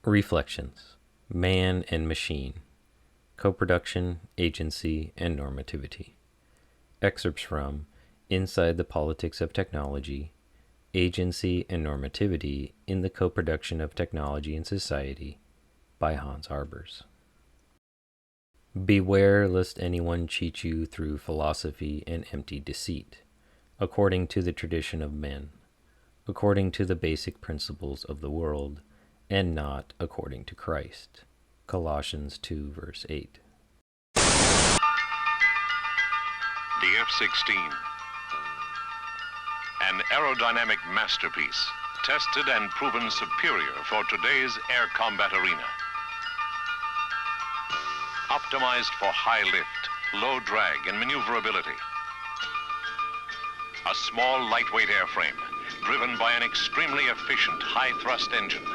Reflections. Man and Machine. Coproduction, Agency, and Normativity. Excerpts from Inside the Politics of Technology, Agency and Normativity in the Co-Production of Technology and Society by Harbers. Beware lest anyone cheat you through philosophy and empty deceit, according to the tradition of men, according to the basic principles of the world, and not according to Christ. Colossians 2, verse 8. The F-16, an aerodynamic masterpiece, tested and proven superior for today's air combat arena. Optimized for high lift, low drag, and maneuverability. A small, lightweight airframe, driven by an extremely efficient high-thrust engine.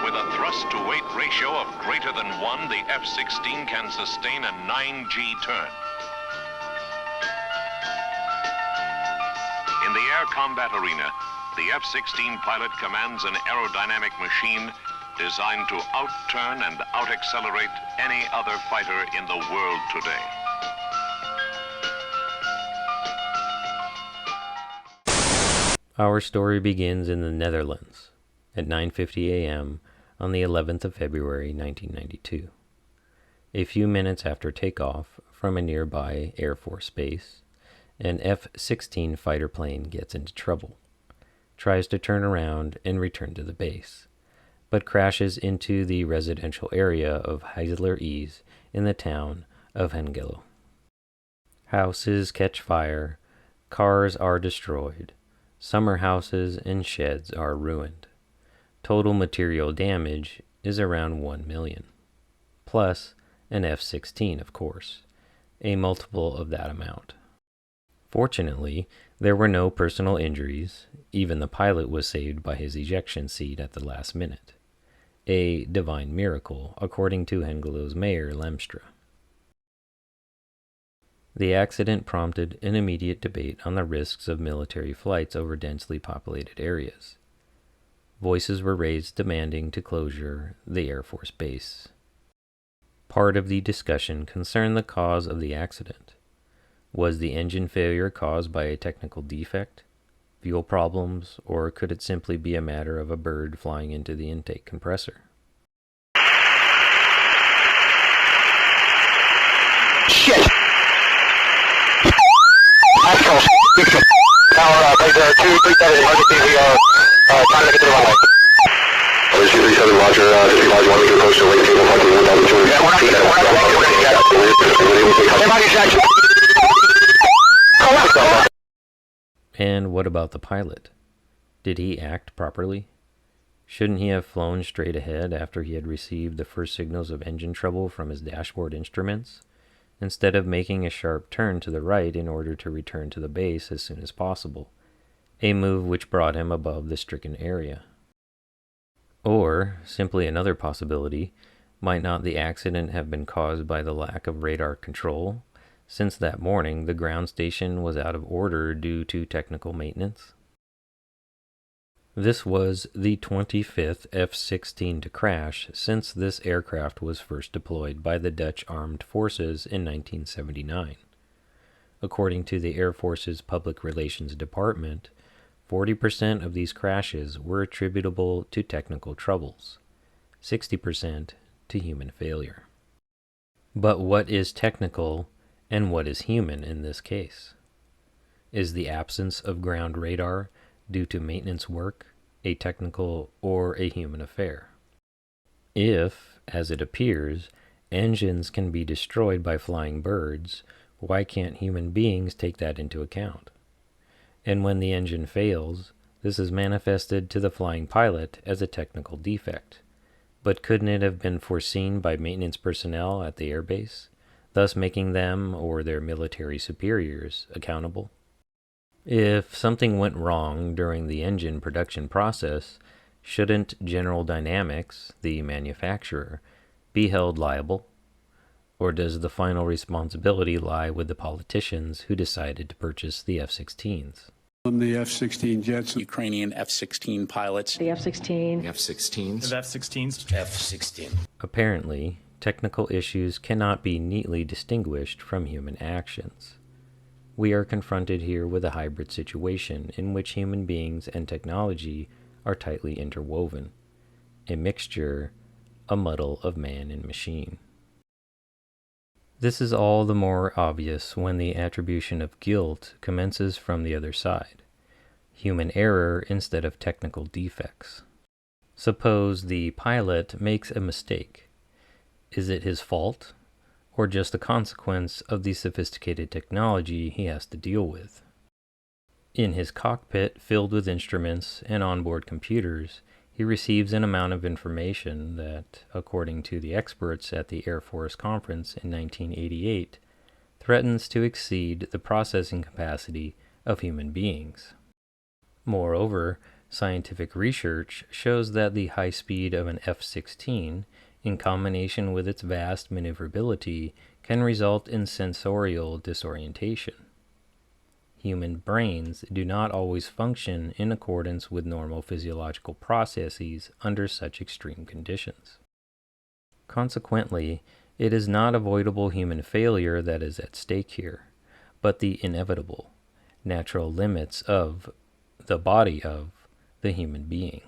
With a thrust-to-weight ratio of greater than 1, the F-16 can sustain a 9G turn. In the air combat arena, the F-16 pilot commands an aerodynamic machine designed to out-turn and out-accelerate any other fighter in the world today. Our story begins in the Netherlands at 9:50 a.m. on the 11th of February 1992. A few minutes after takeoff from a nearby Air Force base, an F-16 fighter plane gets into trouble, tries to turn around and return to the base, but crashes into the residential area of Heisler Ease in the town of Hengelo. Houses catch fire, cars are destroyed, summer houses and sheds are ruined. Total material damage is around 1 million, plus an F-16, of course, a multiple of that amount. Fortunately, there were no personal injuries. Even the pilot was saved by his ejection seat at the last minute. A divine miracle, according to Hengelo's mayor, Lemstra. The accident prompted an immediate debate on the risks of military flights over densely populated areas. Voices were raised demanding to closure the Air Force base. Part of the discussion concerned the cause of the accident. Was the engine failure caused by a technical defect, fuel problems, or could it simply be a matter of a bird flying into the intake compressor? Shit! Actual, tower, right there, 237 emergency, we are trying to get to the runway. 237, roger, 55, 1 meter approach to lake table, 1,200. Yeah, we're not making it. Everybody section. And what about the pilot? Did he act properly? Shouldn't he have flown straight ahead after he had received the first signals of engine trouble from his dashboard instruments, instead of making a sharp turn to the right in order to return to the base as soon as possible, a move which brought him above the stricken area? Or, simply another possibility, might not the accident have been caused by the lack of radar control, since that morning the ground station was out of order due to technical maintenance? This was the 25th F-16 to crash since this aircraft was first deployed by the Dutch Armed Forces in 1979. According to the Air Force's Public Relations Department, 40% of these crashes were attributable to technical troubles, 60% to human failure. But what is technical and what is human in this case? Is the absence of ground radar due to maintenance work a technical or a human affair? If, as it appears, engines can be destroyed by flying birds, why can't human beings take that into account? And when the engine fails, this is manifested to the flying pilot as a technical defect. But couldn't it have been foreseen by maintenance personnel at the airbase, thus making them or their military superiors accountable? If something went wrong during the engine production process, shouldn't General Dynamics, the manufacturer, be held liable? Or does the final responsibility lie with the politicians who decided to purchase the F-16s? The F-16 jets. Ukrainian F-16 pilots. The F-16. F-16s. The F-16s. F-16. Apparently, technical issues cannot be neatly distinguished from human actions. We are confronted here with a hybrid situation in which human beings and technology are tightly interwoven, a mixture, a muddle of man and machine. This is all the more obvious when the attribution of guilt commences from the other side, human error instead of technical defects. Suppose the pilot makes a mistake. Is it his fault, or just a consequence of the sophisticated technology he has to deal with? In his cockpit filled with instruments and onboard computers, he receives an amount of information that, according to the experts at the Air Force Conference in 1988, threatens to exceed the processing capacity of human beings. Moreover, scientific research shows that the high speed of an F-16, in combination with its vast maneuverability, can result in sensorial disorientation. Human brains do not always function in accordance with normal physiological processes under such extreme conditions. Consequently, it is not avoidable human failure that is at stake here, but the inevitable, natural limits of the body of the human being.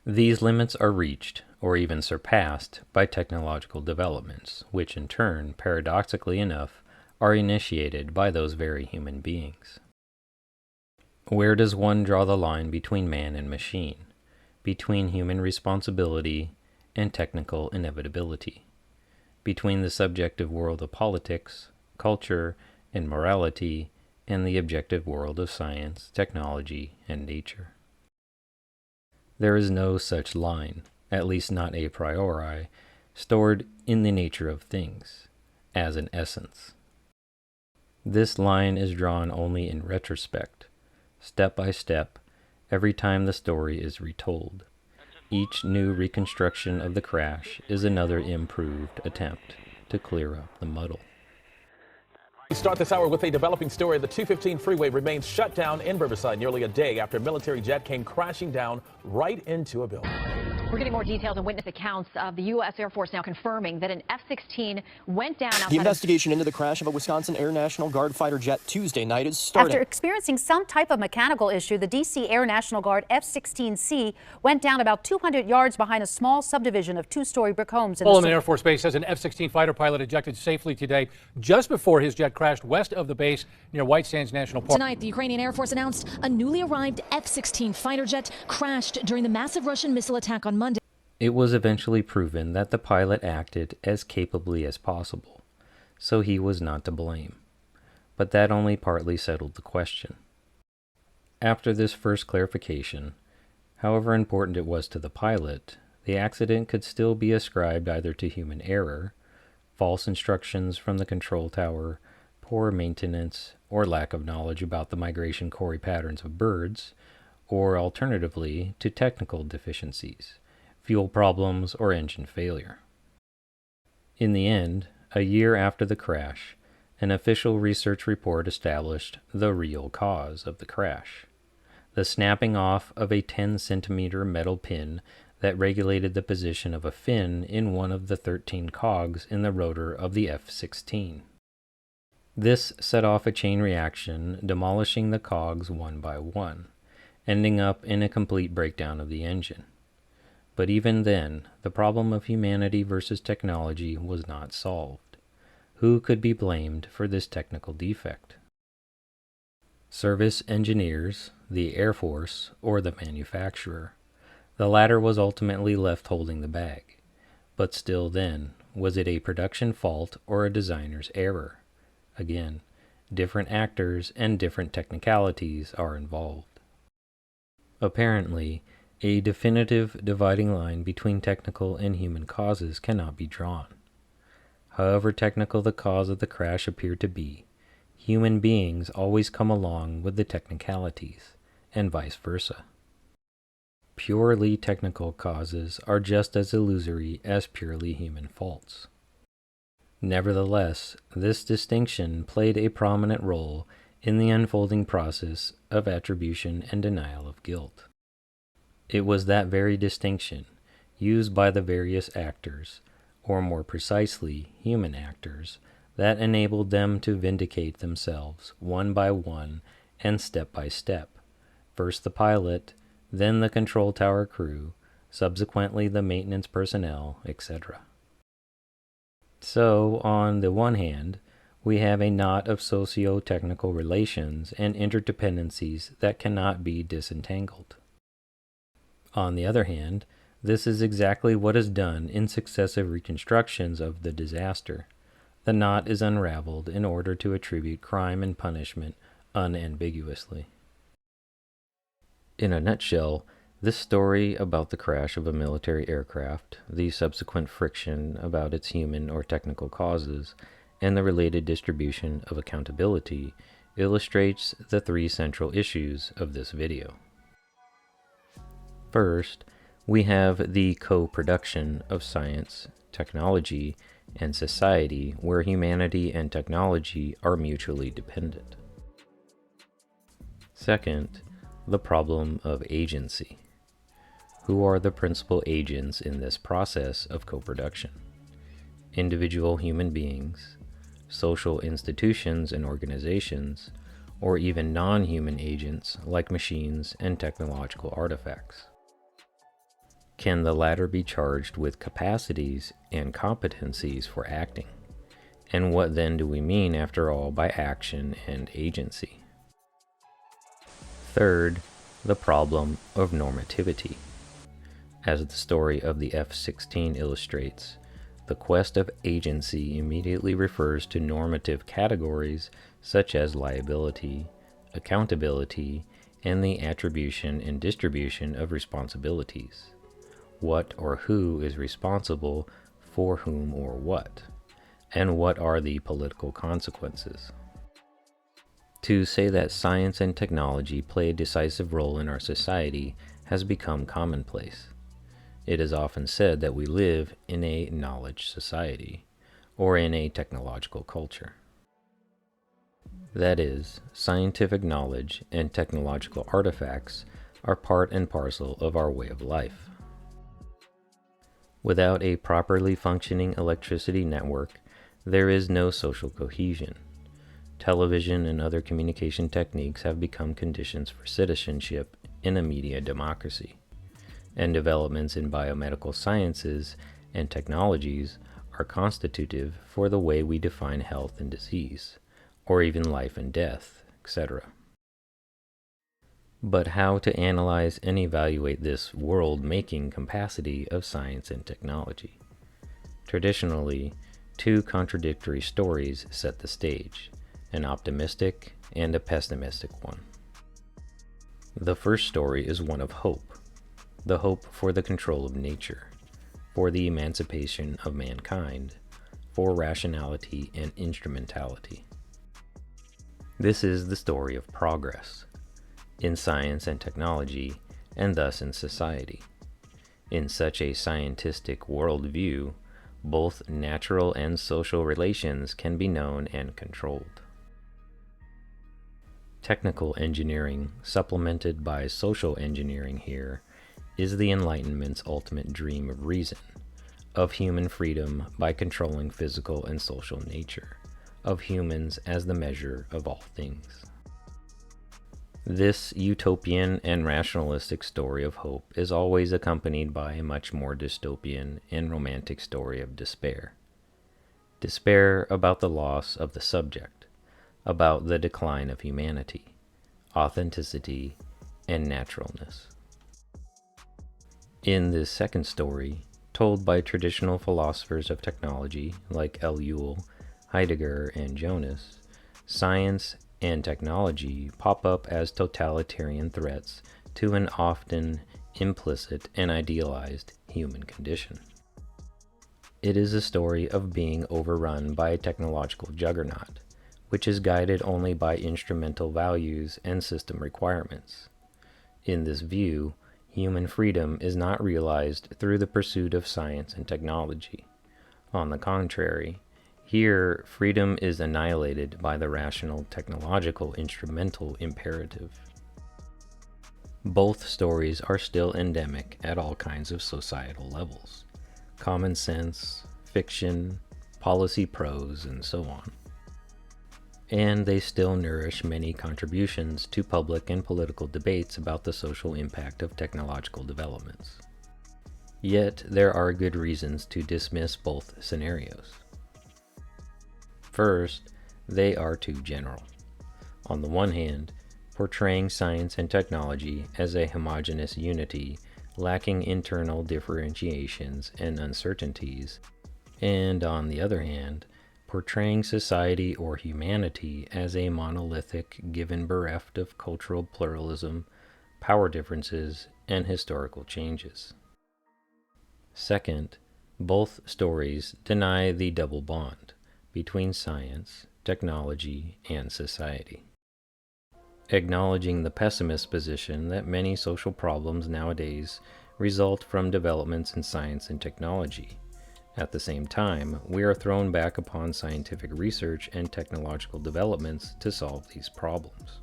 These limits are reached, or even surpassed, by technological developments, which in turn, paradoxically enough, are initiated by those very human beings. Where does one draw the line between man and machine, between human responsibility and technical inevitability, between the subjective world of politics, culture, and morality, and the objective world of science, technology, and nature? There is no such line, at least not a priori, stored in the nature of things, as an essence. This line is drawn only in retrospect, step by step, every time the story is retold. Each new reconstruction of the crash is another improved attempt to clear up the muddle. We start this hour with a developing story. The 215 freeway remains shut down in Riverside nearly a day after a military jet came crashing down right into a building. We're getting more details and witness accounts of the U.S. Air Force now confirming that an F-16 went down outside. The investigation into the crash of a Wisconsin Air National Guard fighter jet Tuesday night is starting. After experiencing some type of mechanical issue, the D.C. Air National Guard F-16C went down about 200 yards behind a small subdivision of two-story brick homes. Pullman Air Force Base says an F-16 fighter pilot ejected safely today just before his jet crashed west of the base near White Sands National Park. Tonight, the Ukrainian Air Force announced a newly arrived F-16 fighter jet crashed during the massive Russian missile attack on Monday. It was eventually proven that the pilot acted as capably as possible, so he was not to blame. But that only partly settled the question. After this first clarification, however important it was to the pilot, the accident could still be ascribed either to human error, false instructions from the control tower, poor maintenance, or lack of knowledge about the migration quarry patterns of birds, or alternatively to technical deficiencies, fuel problems, or engine failure. In the end, a year after the crash, an official research report established the real cause of the crash: the snapping off of a 10-centimeter metal pin that regulated the position of a fin in one of the 13 cogs in the rotor of the F-16. This set off a chain reaction, demolishing the cogs one by one, ending up in a complete breakdown of the engine. But even then, the problem of humanity versus technology was not solved. Who could be blamed for this technical defect? Service engineers, the Air Force, or the manufacturer? The latter was ultimately left holding the bag. But still then, was it a production fault or a designer's error? Again, different actors and different technicalities are involved. Apparently, a definitive dividing line between technical and human causes cannot be drawn. However technical the cause of the crash appeared to be, human beings always come along with the technicalities, and vice versa. Purely technical causes are just as illusory as purely human faults. Nevertheless, this distinction played a prominent role in the unfolding process of of attribution and denial of guilt. It was that very distinction, used by the various actors, or more precisely, human actors, that enabled them to vindicate themselves one by one and step by step, first the pilot, then the control tower crew, subsequently the maintenance personnel, etc. So, on the one hand, we have a knot of socio-technical relations and interdependencies that cannot be disentangled. On the other hand, this is exactly what is done in successive reconstructions of the disaster. The knot is unraveled in order to attribute crime and punishment unambiguously. In a nutshell, this story about the crash of a military aircraft, the subsequent friction about its human or technical causes, and the related distribution of accountability illustrates the three central issues of this video. First, we have the co-production of science, technology, and society where humanity and technology are mutually dependent. Second, the problem of agency. Who are the principal agents in this process of co-production? Individual human beings, social institutions and organizations, or even non-human agents like machines and technological artifacts? Can the latter be charged with capacities and competencies for acting? And what then do we mean, after all, by action and agency? Third, the problem of normativity. As the story of the F-16 illustrates, the quest of agency immediately refers to normative categories such as liability, accountability, and the attribution and distribution of responsibilities. What or who is responsible for whom or what, and what are the political consequences? To say that science and technology play a decisive role in our society has become commonplace. It is often said that we live in a knowledge society, or in a technological culture. That is, scientific knowledge and technological artifacts are part and parcel of our way of life. Without a properly functioning electricity network, there is no social cohesion. Television and other communication techniques have become conditions for citizenship in a media democracy, and developments in biomedical sciences and technologies are constitutive for the way we define health and disease, or even life and death, etc. But how to analyze and evaluate this world-making capacity of science and technology? Traditionally, two contradictory stories set the stage, an optimistic and a pessimistic one. The first story is one of hope, the hope for the control of nature, for the emancipation of mankind, for rationality and instrumentality. This is the story of progress, in science and technology, and thus in society. In such a scientistic worldview, both natural and social relations can be known and controlled. Technical engineering, supplemented by social engineering here, is the Enlightenment's ultimate dream of reason, of human freedom by controlling physical and social nature, of humans as the measure of all things. This utopian and rationalistic story of hope is always accompanied by a much more dystopian and romantic story of despair. Despair about the loss of the subject, about the decline of humanity, authenticity, and naturalness. In this second story, told by traditional philosophers of technology like L. Ewell, Heidegger, and Jonas, science and technology pop up as totalitarian threats to an often implicit and idealized human condition. It is a story of being overrun by a technological juggernaut, which is guided only by instrumental values and system requirements. In this view, human freedom is not realized through the pursuit of science and technology. On the contrary, here, freedom is annihilated by the rational technological instrumental imperative. Both stories are still endemic at all kinds of societal levels: common sense, fiction, policy prose, and so on. And they still nourish many contributions to public and political debates about the social impact of technological developments. Yet there are good reasons to dismiss both scenarios. First, they are too general. On the one hand, portraying science and technology as a homogeneous unity, lacking internal differentiations and uncertainties, and on the other hand, portraying society or humanity as a monolithic given bereft of cultural pluralism, power differences, and historical changes. Second, both stories deny the double bond between science, technology, and society, acknowledging the pessimist position that many social problems nowadays result from developments in science and technology. At the same time, we are thrown back upon scientific research and technological developments to solve these problems.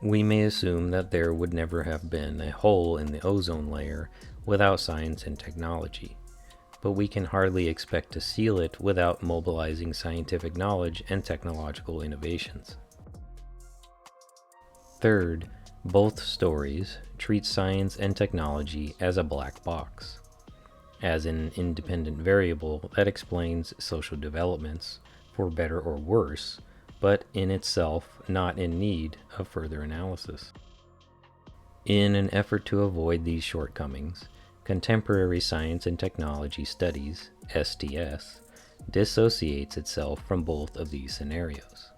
We may assume that there would never have been a hole in the ozone layer without science and technology, but we can hardly expect to seal it without mobilizing scientific knowledge and technological innovations. Third, both stories treat science and technology as a black box, as an independent variable that explains social developments, for better or worse, but in itself not in need of further analysis. In an effort to avoid these shortcomings, contemporary science and technology studies, STS, dissociates itself from both of these scenarios.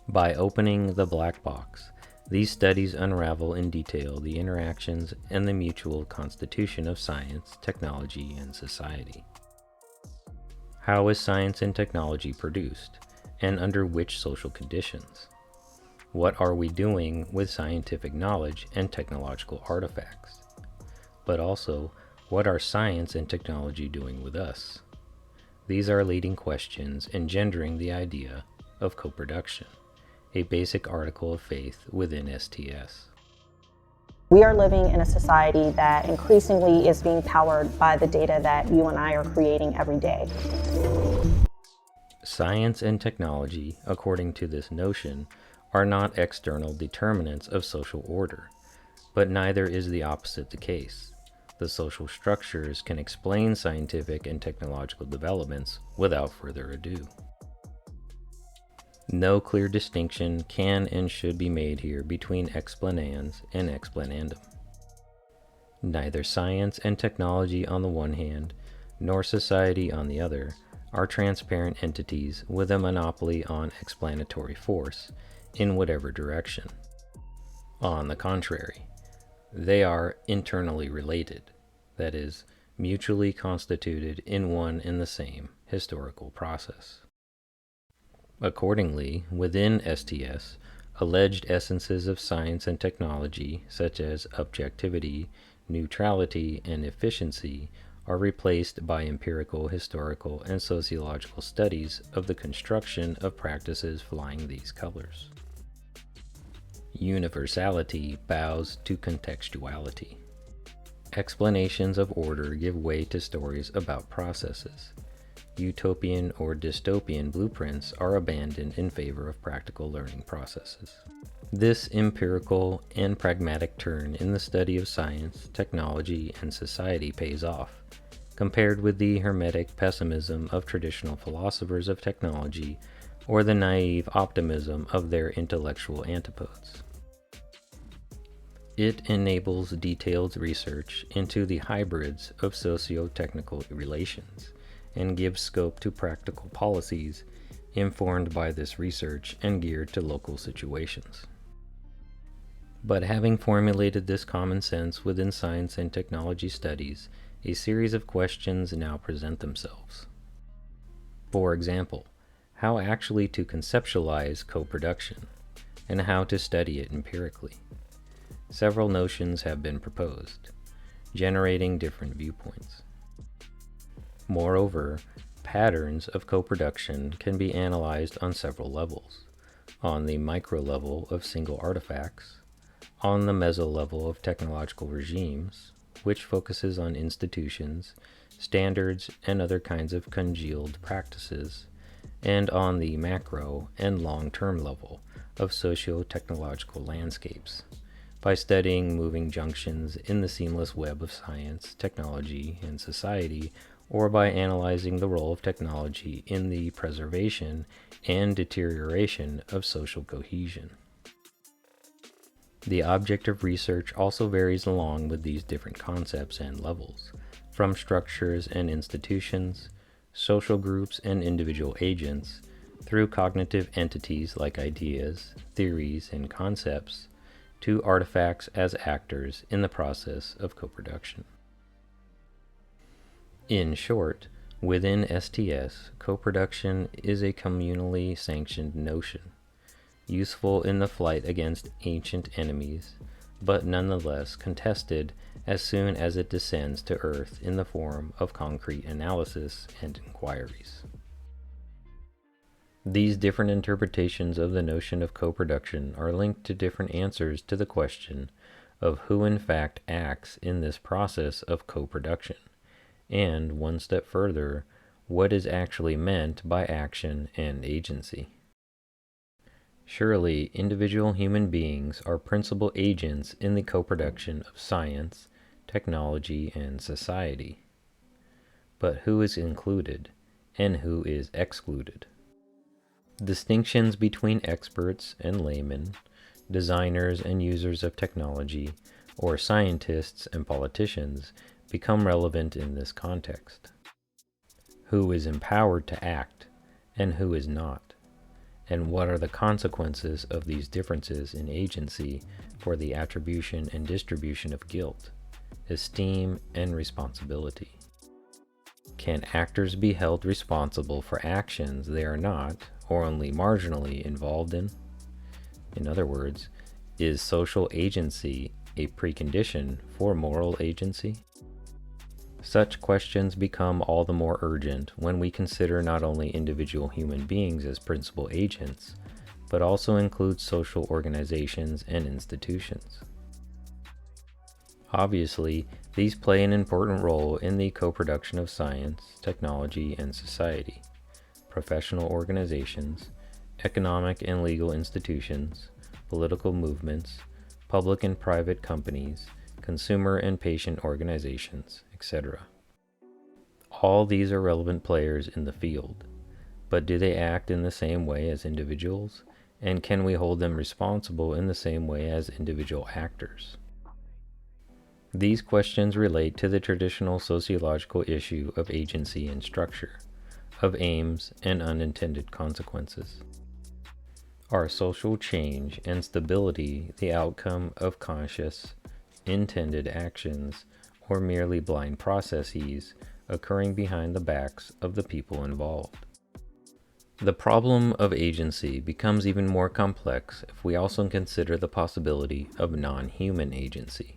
By opening the black box, these studies unravel in detail the interactions and the mutual constitution of science, technology, and society. How is science and technology produced, and under which social conditions? What are we doing with scientific knowledge and technological artifacts? But also, what are science and technology doing with us? These are leading questions engendering the idea of coproduction, a basic article of faith within STS. We are living in a society that increasingly is being powered by the data that you and I are creating every day. Science and technology, according to this notion, are not external determinants of social order, but neither is the opposite the case. The social structures can explain scientific and technological developments without further ado. No clear distinction can and should be made here between explanans and explanandum. Neither science and technology on the one hand, nor society on the other, are transparent entities with a monopoly on explanatory force in whatever direction. On the contrary, they are internally related, that is, mutually constituted in one and the same historical process. Accordingly, within STS, alleged essences of science and technology, such as objectivity, neutrality, and efficiency, are replaced by empirical, historical, and sociological studies of the construction of practices flying these colors. Universality bows to contextuality. Explanations of order give way to stories about processes. Utopian or dystopian blueprints are abandoned in favor of practical learning processes. This empirical and pragmatic turn in the study of science, technology, and society pays off, compared with the hermetic pessimism of traditional philosophers of technology or the naive optimism of their intellectual antipodes. It enables detailed research into the hybrids of socio-technical relations and gives scope to practical policies informed by this research and geared to local situations. But having formulated this common sense within science and technology studies, a series of questions now present themselves. For example, how actually to conceptualize coproduction, and how to study it empirically. Several notions have been proposed, generating different viewpoints. Moreover, patterns of coproduction can be analyzed on several levels: on the micro level of single artifacts, On the meso-level of technological regimes, which focuses on institutions, standards, and other kinds of congealed practices, and on the macro and long-term level of socio-technological landscapes, by studying moving junctions in the seamless web of science, technology, and society, or by analyzing the role of technology in the preservation and deterioration of social cohesion. The object of research also varies along with these different concepts and levels, from structures and institutions, social groups and individual agents, through cognitive entities like ideas, theories, and concepts, to artifacts as actors in the process of coproduction. In short, within STS, coproduction is a communally sanctioned notion, useful in the fight against ancient enemies, but nonetheless contested as soon as it descends to earth in the form of concrete analysis and inquiries. These different interpretations of the notion of coproduction are linked to different answers to the question of who in fact acts in this process of coproduction, and one step further, what is actually meant by action and agency. Surely, individual human beings are principal agents in the coproduction of science, technology, and society. But who is included, and who is excluded? Distinctions between experts and laymen, designers and users of technology, or scientists and politicians become relevant in this context. Who is empowered to act, and who is not? And what are the consequences of these differences in agency for the attribution and distribution of guilt, esteem, and responsibility? Can actors be held responsible for actions they are not, or only marginally, involved in? In other words, is social agency a precondition for moral agency? Such questions become all the more urgent when we consider not only individual human beings as principal agents, but also include social organizations and institutions. Obviously, these play an important role in the coproduction of science, technology, and society. Professional organizations, economic and legal institutions, political movements, public and private companies, consumer and patient organizations, etc. All these are relevant players in the field, but do they act in the same way as individuals, and can we hold them responsible in the same way as individual actors? These questions relate to the traditional sociological issue of agency and structure, of aims and unintended consequences. Are social change and stability the outcome of conscious, intended actions, or merely blind processes occurring behind the backs of the people involved? The problem of agency becomes even more complex if we also consider the possibility of non-human agency.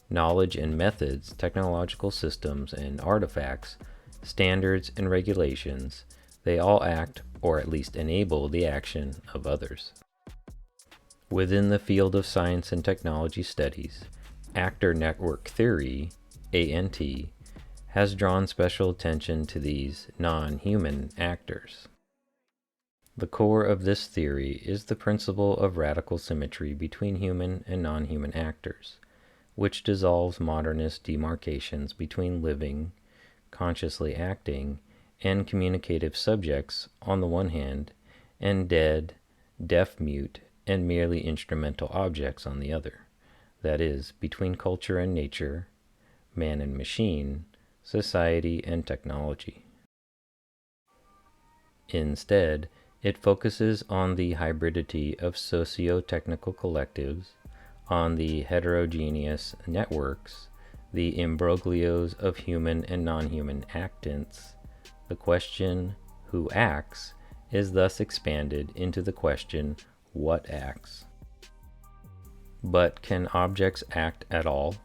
Knowledge and methods, technological systems and artifacts, standards and regulations, they all act, or at least enable the action of others. Within the field of science and technology studies, actor network theory, ANT, has drawn special attention to these non-human actors. The core of this theory is the principle of radical symmetry between human and non-human actors, which dissolves modernist demarcations between living, consciously acting, and communicative subjects on the one hand, and dead, deaf-mute, and merely instrumental objects on the other. That is, between culture and nature, man and machine, society and technology. Instead, it focuses on the hybridity of socio-technical collectives, on the heterogeneous networks, the imbroglios of human and non-human actants. The question, who acts, is thus expanded into the question, what acts? But can objects act at all?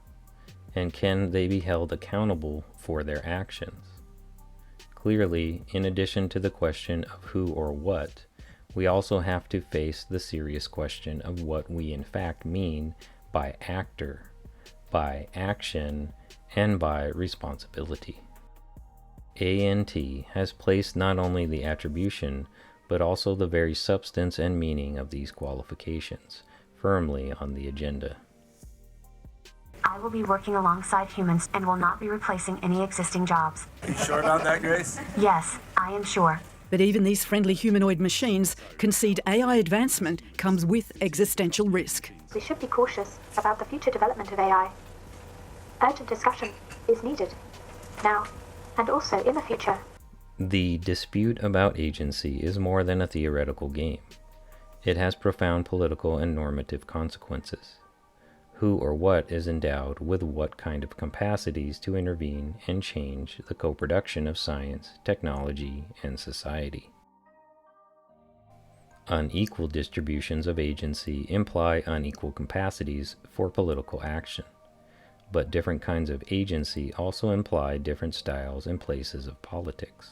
And can they be held accountable for their actions? Clearly, in addition to the question of who or what, we also have to face the serious question of what we in fact mean by actor, by action, and by responsibility. ANT has placed not only the attribution, but also the very substance and meaning of these qualifications firmly on the agenda. I will be working alongside humans and will not be replacing any existing jobs. Are you sure about that, Grace? Yes, I am sure. But even these friendly humanoid machines concede AI advancement comes with existential risk. We should be cautious about the future development of AI. Urgent discussion is needed, now and also in the future. The dispute about agency is more than a theoretical game. It has profound political and normative consequences. Who or what is endowed with what kind of capacities to intervene and change the co-production of science, technology, and society. Unequal distributions of agency imply unequal capacities for political action, but different kinds of agency also imply different styles and places of politics.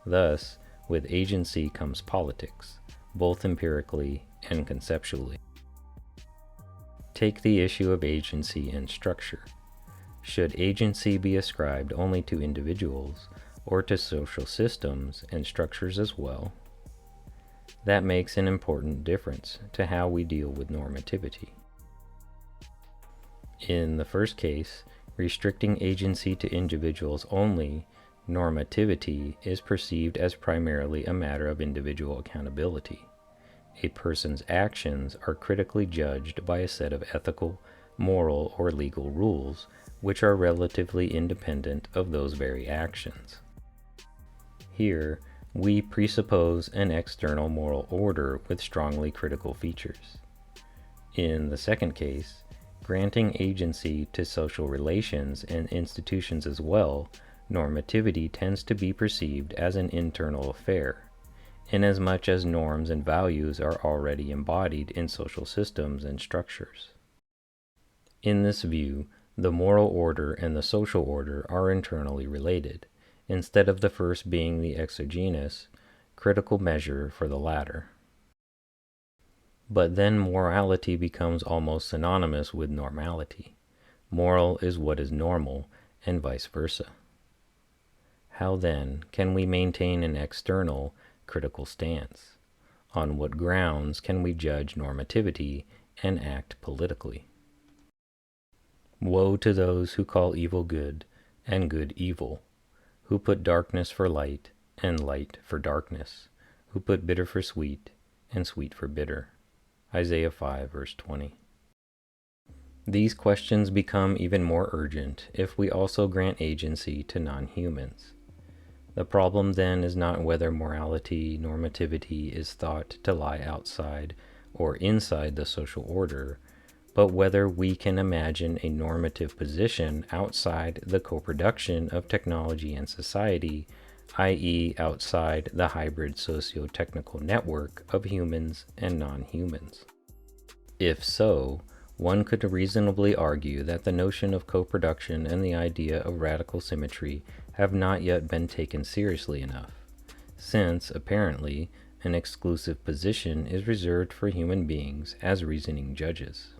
Thus, with agency comes politics, both empirically and conceptually. Take the issue of agency and structure. Should agency be ascribed only to individuals or to social systems and structures as well? That makes an important difference to how we deal with normativity. In the first case, restricting agency to individuals only, normativity is perceived as primarily a matter of individual accountability. A person's actions are critically judged by a set of ethical, moral, or legal rules, which are relatively independent of those very actions. Here, we presuppose an external moral order with strongly critical features. In the second case, granting agency to social relations and institutions as well, normativity tends to be perceived as an internal affair, inasmuch as norms and values are already embodied in social systems and structures. In this view, the moral order and the social order are internally related, instead of the first being the exogenous, critical measure for the latter. But then morality becomes almost synonymous with normality. Moral is what is normal, and vice versa. How then can we maintain an external, critical stance? On what grounds can we judge normativity and act politically? Woe to those who call evil good and good evil, who put darkness for light and light for darkness, who put bitter for sweet and sweet for bitter. Isaiah 5, verse 20. These questions become even more urgent if we also grant agency to non-humans. The problem then is not whether morality, normativity is thought to lie outside or inside the social order, but whether we can imagine a normative position outside the co-production of technology and society, i.e. outside the hybrid socio-technical network of humans and non-humans. If so, one could reasonably argue that the notion of co-production and the idea of radical symmetry have not yet been taken seriously enough, since, apparently, an exclusive position is reserved for human beings as reasoning judges.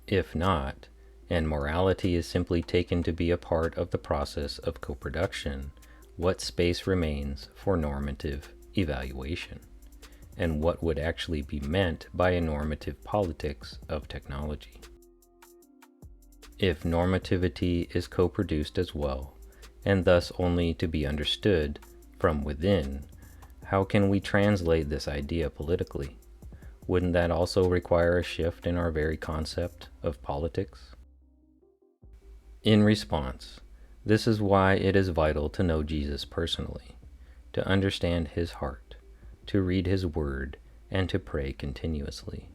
If not, and morality is simply taken to be a part of the process of co-production, what space remains for normative evaluation? And what would actually be meant by a normative politics of technology? If normativity is co-produced as well, and thus only to be understood from within, how can we translate this idea politically? Wouldn't that also require a shift in our very concept of politics? In response, this is why it is vital to know Jesus personally, to understand his heart, to read his word, and to pray continuously.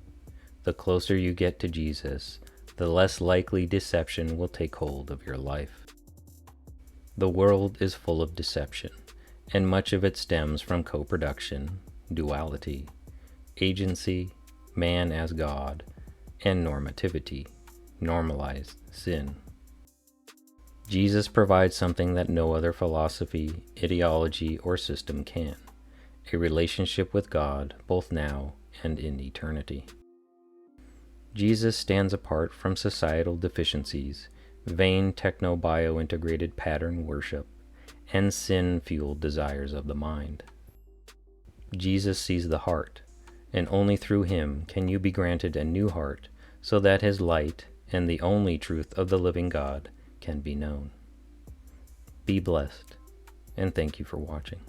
The closer you get to Jesus, the less likely deception will take hold of your life. The world is full of deception, and much of it stems from co-production, duality, agency, man as God, and normativity, normalized sin. Jesus provides something that no other philosophy, ideology, or system can, a relationship with God both now and in eternity. Jesus stands apart from societal deficiencies, vain techno-bio-integrated pattern worship, and sin-fueled desires of the mind. Jesus sees the heart, and only through him can you be granted a new heart, so that his light and the only truth of the living God can be known. Be blessed, and thank you for watching.